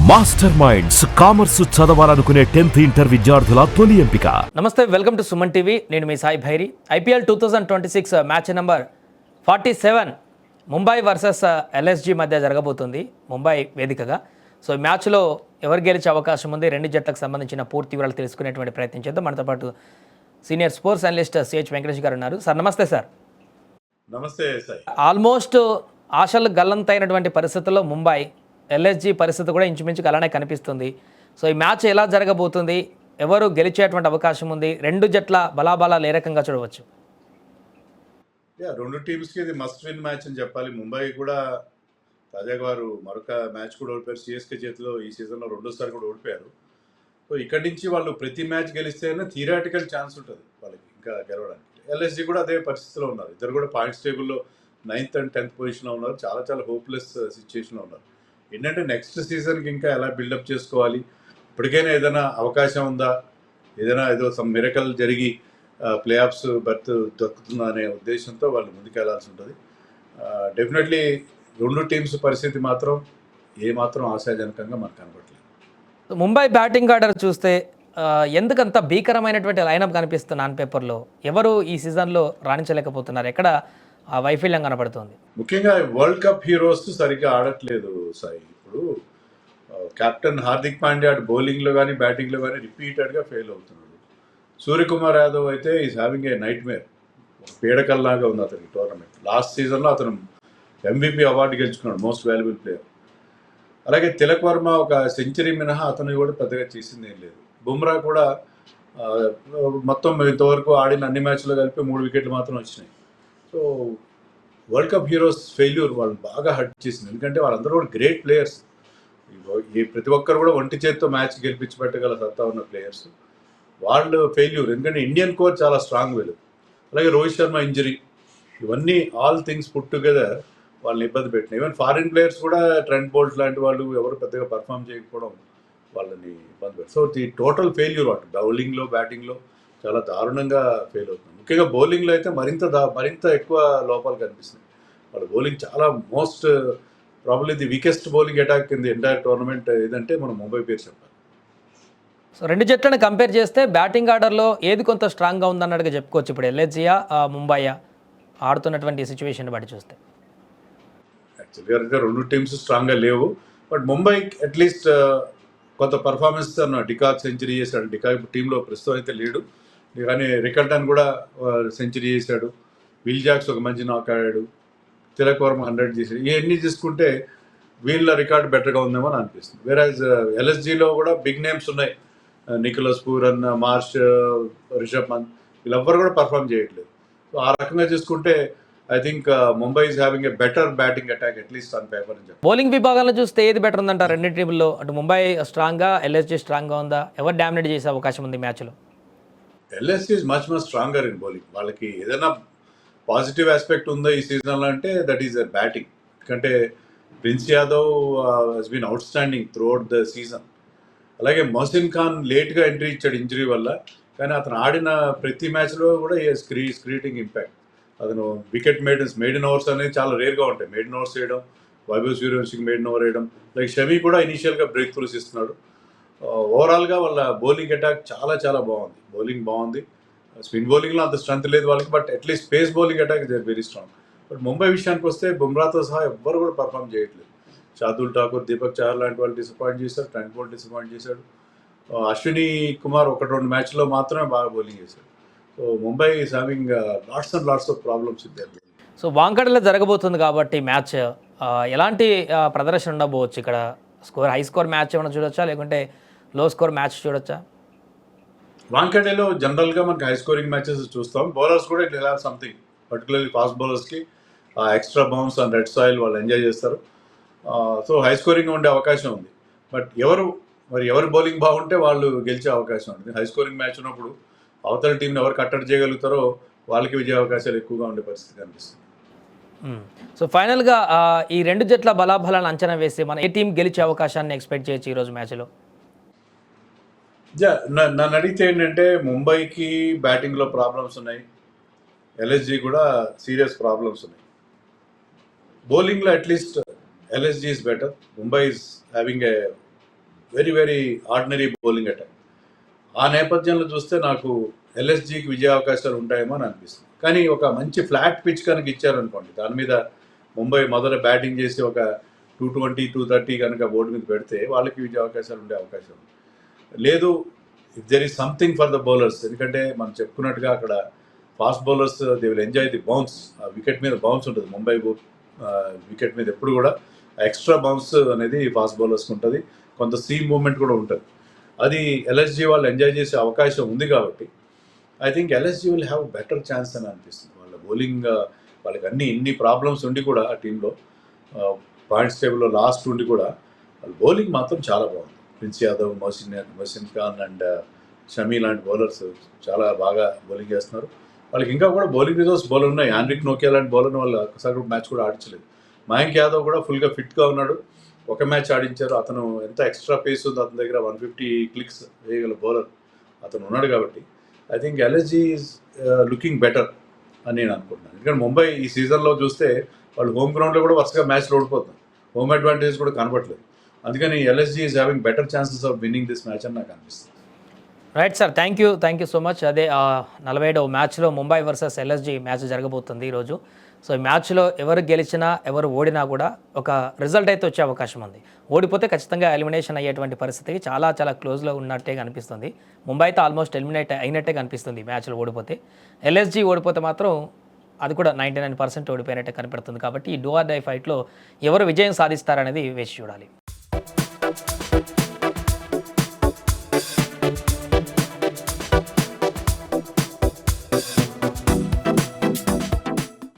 Master minds commerce చదవాలనుకునే 10th inter విద్యార్థుల తొలి ఎంపిక. నమస్తే, వెల్కమ్ టు సుమన్ టీవీ. నేను మీ Sai Bhairi. IPL 2026 match number 47 Mumbai versus LSG మధ్య జరగబోతుంది ముంబై వేదికగా. సో ఈ మ్యాచ్లో ఎవరు గెలిచే అవకాశం ఉంది, రెండు జట్లకు సంబంధించిన పూర్తి వివరాలు తెలుసుకునేటువంటి ప్రయత్నం చేద్దాం. మనతో పాటు senior sports analyst CH Venkatesh గారు ఉన్నారు. సార్ నమస్తే. సార్ నమస్తే సార్. ఆల్మోస్ట్ ఆశలు గల్లంతైనటువంటి పరిస్థితుల్లో ముంబై ఎల్ఎస్జీ పరిస్థితి కూడా ఇంచుమించుకు అలానే కనిపిస్తుంది. సో ఈ మ్యాచ్ ఎలా జరగబోతుంది, ఎవరు గెలిచేటువంటి అవకాశం ఉంది, రెండు జట్ల బలాబలాలు ఏ రకంగా చూడవచ్చు? రెండు టీమ్స్కి ఇది మస్ట్ విన్ మ్యాచ్ అని చెప్పాలి. ముంబై కూడా తాజాగా వారు మరొక మ్యాచ్ కూడా ఓడిపోయారు. సిఎస్కే చేతిలో ఈ సీజన్లో రెండోసారి కూడా ఓడిపోయారు. సో ఇక్కడి నుంచి వాళ్ళు ప్రతి మ్యాచ్ గెలిస్తేనే థియరాటికల్ ఛాన్స్ ఉంటుంది వాళ్ళకి ఇంకా గెలవడానికి. ఎల్ఎస్జీ కూడా అదే పరిస్థితిలో ఉన్నారు. ఇద్దరు కూడా పాయింట్స్ టేబుల్లో 9th and 10th పొజిషన్లో ఉన్నారు. చాలా చాలా హోప్లెస్ సిచ్యుయేషన్లో ఉన్నారు. ఏంటంటే నెక్స్ట్ సీజన్కి ఇంకా ఎలా బిల్డప్ చేసుకోవాలి, ఇప్పటికైనా ఏదైనా అవకాశం ఉందా, ఏదో సమ్ మిరకల్ జరిగి ప్లే ఆఫ్స్ బర్త్ దొరుకుతుందా అనే ఉద్దేశంతో వాళ్ళు ముందుకెళ్లాల్సి ఉంటుంది. డెఫినెట్లీ రెండు టీమ్స్ పరిస్థితి మాత్రం ఏమాత్రం ఆశాజనకంగా మనకు కనబడలేదు. ముంబై బ్యాటింగ్ ఆర్డర్ చూస్తే ఎందుకంత భీకరమైనటువంటి లైనప్ కనిపిస్తుంది ఆన్ పేపర్లో? ఎవరు ఈ సీజన్లో రాణించలేకపోతున్నారు? ఎక్కడ వైఫల్యం కనబడుతుంది? ముఖ్యంగా వరల్డ్ కప్ హీరోస్ సరిగ్గా ఆడట్లేదు సాయి. ఇప్పుడు కెప్టెన్ హార్దిక్ పాండ్యా బౌలింగ్లో కానీ బ్యాటింగ్లో కానీ రిపీటెడ్గా ఫెయిల్ అవుతున్నాడు. సూర్యకుమార్ యాదవ్ అయితే is having a nightmare, పీడకల్లాగా ఉంది అతనికి టోర్నమెంట్. లాస్ట్ సీజన్లో అతను MVP అవార్డు గెలుచుకున్నాడు, మోస్ట్ వాల్యుబుల్ ప్లేయర్. అలాగే తిలక్ వర్మ ఒక సెంచరీ మినహా అతను కూడా పెద్దగా చేసింది ఏం లేదు. బుమ్రా కూడా మొత్తం ఇంతవరకు ఆడిన అన్ని మ్యాచ్లో కలిపి 3 వికెట్లు మాత్రం వచ్చినాయి. So world cup heroes failure వాళ్ళు బాగా హర్ట్ చేసింది. ఎందుకంటే వాళ్ళందరూ కూడా గ్రేట్ ప్లేయర్స్. ఈ ప్రతి ఒక్కరు కూడా ఒంటి చేతితో మ్యాచ్ గెలిపించి పెట్టగల సత్తా ఉన్న ప్లేయర్స్. వాళ్ళు ఫెయిల్యూర్, ఎందుకంటే ఇండియన్ కోర్ చాలా స్ట్రాంగ్ వీళ్ళు. అలాగే రోహిత్ శర్మ ఇంజరీ, ఇవన్నీ ఆల్ థింగ్స్ పుట్ టుగెదర్ వాళ్ళని ఇబ్బంది పెట్టినాయి. ఈవెన్ ఫారిన్ ప్లేయర్స్ కూడా ట్రెంట్ బోల్ట్ లాంటి వాళ్ళు ఎవరు పెద్దగా పర్ఫామ్ చేయకపోవడం వాళ్ళని ఇబ్బంది పెట్టి. సో ది టోటల్ ఫెయిల్యూర్ అటు బౌలింగ్లో బ్యాటింగ్లో చాలా దారుణంగా ఫెయిల్ అవుతుంది. ముఖ్యంగా బౌలింగ్లో అయితే మరింత ఎక్కువ లోపాలు కనిపిస్తుంది. వాళ్ళ బౌలింగ్ చాలా most probably the weakest bowling attack in the entire tournament ఏదంటే మనం ముంబై పేరు చెప్పాలి. సో రెండు జట్లను కంపేర్ చేస్తే బ్యాటింగ్ ఆర్డర్లో ఏది కొంత స్ట్రాంగ్గా ఉందన్నట్టుగా చెప్పుకోవచ్చు. ఇప్పుడు ఎల్ఎస్జియా ముంబైయా ఆడుతున్నటువంటి సిచ్యువేషన్ బట్టి చూస్తే? యాక్చువల్గా అయితే రెండు టీమ్స్ స్ట్రాంగ్గా లేవు. బట్ ముంబై అట్లీస్ట్ కొంత పర్ఫార్మెన్స్ డికాక్ సెంచరీ చేశాడు. డికాక్ టీంలో ప్రస్తుతం అయితే లేడు, కానీ రికల్టన్ కూడా సెంచరీ చేశాడు. విల్ జాక్స్ ఒక మంచి నాక్ ఆడాడు. తిలక్ వర్మ 100 చేశాడు. ఇవన్నీ తీసుకుంటే వీళ్ళ రికార్డ్ బెటర్గా ఉందేమో అని అనిపిస్తుంది. వేరాజ్ ఎల్ఎస్జీలో కూడా బిగ్ నేమ్స్ ఉన్నాయి. Nicholas Pooran, Marsh, Rishabh Pant, వీళ్ళెవ్వరు కూడా పర్ఫామ్ చేయట్లేదు. సో ఆ రకంగా చూసుకుంటే I think Mumbai is having a better batting attack at least on paper అని చెప్పి. బౌలింగ్ విభాగంలో చూస్తే ఏది బెటర్ ఉందంటారు రెండు టీంలో? అటు ముంబై స్ట్రాంగ్గా, ఎల్ఎస్జీ స్ట్రాంగ్గా ఉందా? ఎవరు డామినేట్ చేసే అవకాశం ఉంది మ్యాచ్లో? LSG is much stronger in bowling. వాళ్ళకి ఏదైనా పాజిటివ్ ఆస్పెక్ట్ ఉందో ఈ సీజన్లో అంటే దట్ ఈస్ దర్ బ్యాటింగ్. ఎందుకంటే Prince Yadav he's been outstanding throughout the season. అలాగే మొహసిన్ ఖాన్ లేట్గా ఎంట్రీ ఇచ్చాడు ఇంజరీ వల్ల, కానీ అతను ఆడిన ప్రతి మ్యాచ్లో కూడా క్రియేటింగ్ ఇంపాక్ట్. అతను వికెట్ మెయిడెన్ ఓవర్స్ అనేది చాలా రేర్గా ఉంటాయి. మెయిడెన్ ఓవర్స్ వేయడం, వైభవ్ సూర్యవంశీకి మెయిడెన్ ఓవర్ వేయడం, లైక్ షమి కూడా ఇనీషియల్గా బ్రేక్ త్రూస్ ఇస్తున్నాడు. ఓవరాల్గా వాళ్ళ బౌలింగ్ అటాక్ చాలా బాగుంది. బౌలింగ్ బాగుంది. స్పిన్ బౌలింగ్లో అంత స్ట్రెంత్ లేదు వాళ్ళకి, but at least pace bowling attack is very strong. But Mumbai విషయానికి వస్తే బుమ్రాతో సహా ఎవ్వరు కూడా పర్ఫామ్ చేయట్లేదు. శార్దుల్ ఠాకూర్, దీపక్ చహర్ లాంటి వాళ్ళు డిసప్పాయింట్ చేశారు. ట్రెంట్ బోల్ట్ డిసప్పాయింట్ చేశాడు. అశ్విని కుమార్ 1-2 మ్యాచ్లో మాత్రమే బాగా బౌలింగ్ చేశాడు. So Mumbai is having lots of problems with there. So వాంకడలో జరగబోతుంది కాబట్టి మ్యాచ్ ఎలాంటి ప్రదర్శన ఉండబోవచ్చు? ఇక్కడ హై స్కోర్ మ్యాచ్ ఏమైనా చూడొచ్చా, లేకుంటే లో స్కోర్ మ్యాచ్ చూడొచ్చా? వాంకడేలో జనరల్గా మనకి హై స్కోరింగ్ మ్యాచెస్ చూస్తాం. బౌలర్స్ కూడా it have something, particularly fast బౌలర్స్కి extra bounce and red soil వాళ్ళు ఎంజాయ్ చేస్తారు. సో హై స్కోరింగ్ ఉండే అవకాశం ఉంది. బట్ ఎవరు బౌలింగ్ బాగుంటే వాళ్ళు గెలిచే అవకాశం ఉంది. హై స్కోరింగ్ మ్యాచ్ ఉన్నప్పుడు అవతల టీంని ఎవరు కట్టడి చేయగలుగుతారో వాళ్ళకి విజయ అవకాశాలు ఎక్కువగా ఉండే పరిస్థితి కనిపిస్తుంది. సో ఫైనల్గా ఈ రెండు జట్ల బలాబలాన్ని అంచనా వేసి మన ఏ టీం గెలిచే అవకాశాన్ని ఎక్స్పెక్ట్ చేయొచ్చు ఈరోజు మ్యాచ్లో? నన్ను అడిగితే ఏంటంటే ముంబైకి బ్యాటింగ్లో ప్రాబ్లమ్స్ ఉన్నాయి, ఎల్ఎస్జీ కూడా సీరియస్ ప్రాబ్లమ్స్ ఉన్నాయి. బౌలింగ్లో at least LSG is better. Mumbai is having a very very ordinary bowling attack. ఆ నేపథ్యంలో చూస్తే నాకు ఎల్ఎస్జికి విజయ అవకాశాలు ఉంటాయేమో అని అనిపిస్తుంది. కానీ ఒక మంచి ఫ్లాట్ పిచ్ కనుక ఇచ్చారనుకోండి, దాని మీద ముంబై మొదట బ్యాటింగ్ చేసి ఒక 220, 230 కనుక బోర్డు మీద పెడితే వాళ్ళకి విజయ అవకాశాలు ఉండే అవకాశం ఉంది. లేదు, if there is something for the bowlers, ఎందుకంటే మనం చెప్పుకున్నట్టుగా అక్కడ fast bowlers they will enjoy the bounce. ఆ వికెట్ మీద బౌన్స్ ఉంటుంది ముంబై వికెట్ మీద ఎప్పుడు కూడా ఎక్స్ట్రా బౌన్స్ అనేది ఫాస్ట్ బౌలర్స్కి ఉంటుంది, కొంత సీమ్ మూవ్మెంట్ కూడా ఉంటుంది. అది ఎల్ఎస్జీ వాళ్ళు ఎంజాయ్ చేసే అవకాశం ఉంది కాబట్టి I think LSG will have better chance అని అనిపిస్తుంది. వాళ్ళ బౌలింగ్ వాళ్ళకి ఇన్ని ప్రాబ్లమ్స్ ఉండి కూడా ఆ టీంలో పాయింట్స్ టేబుల్లో లాస్ట్ ఉండి కూడా వాళ్ళ బౌలింగ్ మాత్రం చాలా బాగుంది. ప్రిన్స్ యాదవ్, మొసిన్ ఖాన్ అండ్ షమీ లాంటి బౌలర్స్ చాలా బాగా బౌలింగ్ చేస్తున్నారు. వాళ్ళకి ఇంకా కూడా బౌలింగ్ రిజర్వ్స్ బౌలర్ ఉన్నాయి. ఆండ్రిక్ నోకియా లాంటి బౌలర్ని వాళ్ళు ఒకసారి మ్యాచ్ కూడా ఆడించలేదు. మయాంక్ యాదవ్ కూడా ఫుల్గా ఫిట్గా ఉన్నాడు. ఒక మ్యాచ్ ఆడించారు. అతను ఎంత ఎక్స్ట్రా పేస్ ఉందో అతని దగ్గర 150 క్లిక్స్ వేయగల బౌలర్ అతను ఉన్నాడు కాబట్టి I think LSG is looking better అని నేను అనుకుంటున్నాను. ఎందుకంటే ముంబై ఈ సీజన్లో చూస్తే వాళ్ళు హోమ్ గ్రౌండ్లో కూడా వరుసగా మ్యాచ్లు ఓడిపోతున్నారు. హోమ్ అడ్వాంటేజ్ కూడా కనపట్లేదు. అందుకని LSG is having better chances of winning this match అని నాకు అనిపిస్తుంది. Right sir, thank you so much. అదే 47వ మ్యాచ్లో ముంబై వర్సెస్ ఎల్ఎస్జీ మ్యాచ్ జరగబోతుంది ఈరోజు. సో ఈ మ్యాచ్లో ఎవరు గెలిచినా ఎవరు ఓడినా కూడా ఒక రిజల్ట్ అయితే వచ్చే అవకాశం ఉంది. ఓడిపోతే ఖచ్చితంగా ఎలిమినేషన్ అయ్యేటువంటి పరిస్థితికి చాలా క్లోజ్లో ఉన్నట్టే కనిపిస్తుంది. ముంబై అయితే ఆల్మోస్ట్ ఎలిమినేట్ అయినట్టే కనిపిస్తుంది మ్యాచ్లో ఓడిపోతే. ఎల్ఎస్జీ ఓడిపోతే మాత్రం అది కూడా 99% ఓడిపోయినట్టే కనిపెడుతుంది. కాబట్టి ఈ డూ ఆర్ డై ఫైట్లో ఎవరు విజయం సాధిస్తారనేది వేచి చూడాలి.